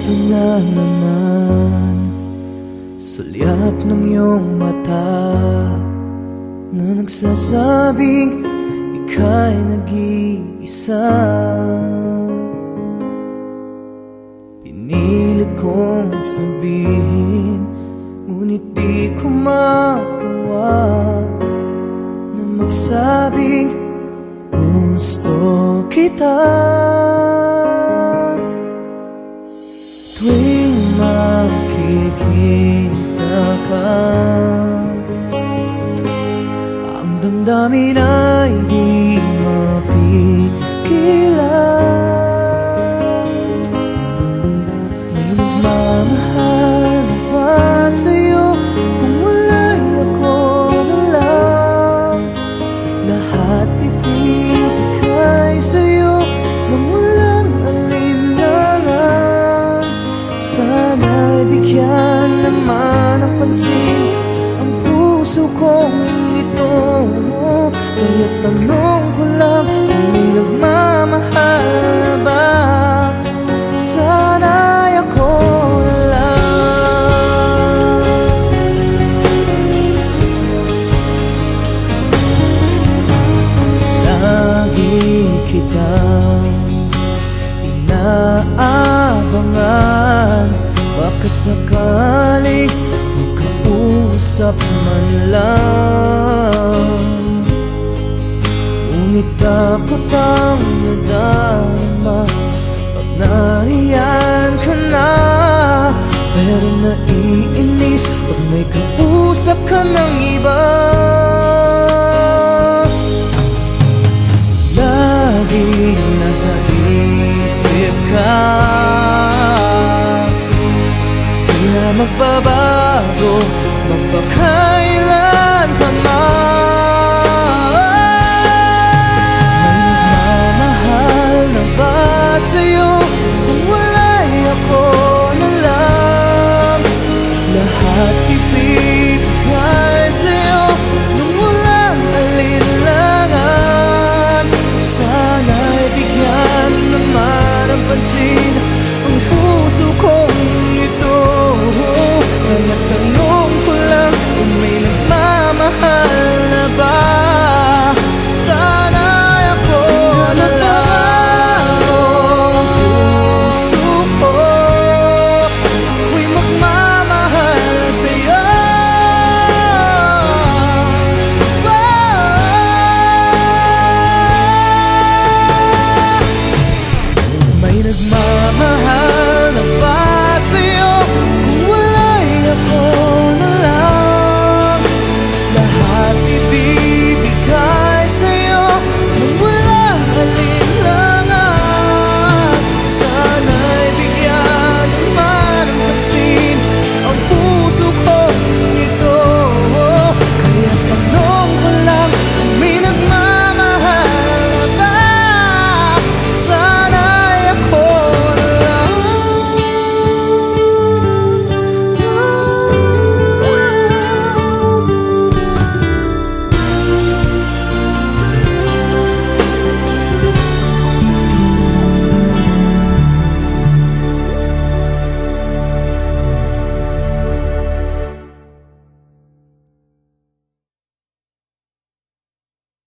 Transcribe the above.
Ito na naman, sulyap ng iyong mata na nagsasabing ika'y nag-iisa. Pinilit kong sabihin, ngunit di ko magawa na magsabing gusto kita. Tuwing makikita ka, ang damdamin ay di mapigilan. May nagmamahal na ba sa'yo kung wala'y ako na lang? Lahat ibigay sa'yo nang walang alinlangan. Sana'y bigyan naman ng pansin ang puso kong ito. Kaya tanong ko lang kung may nagmamahal na ba? Sana'y ako na lang. Lagi kitang inaabangan, baka sakaling magkausap man lang. Ngunit takot ang nadama pag nariyan ka na. Pero naiinis pag may kausap ka ng iba. Laging nasa isip ka, di na magbabago magpakailan pa man. May nagmamahal na ba sa'yo kung wala'y ako na lang? Lahat ibigay sa'yo nung walang alinlangan. Sana'y bigyan naman ang pansin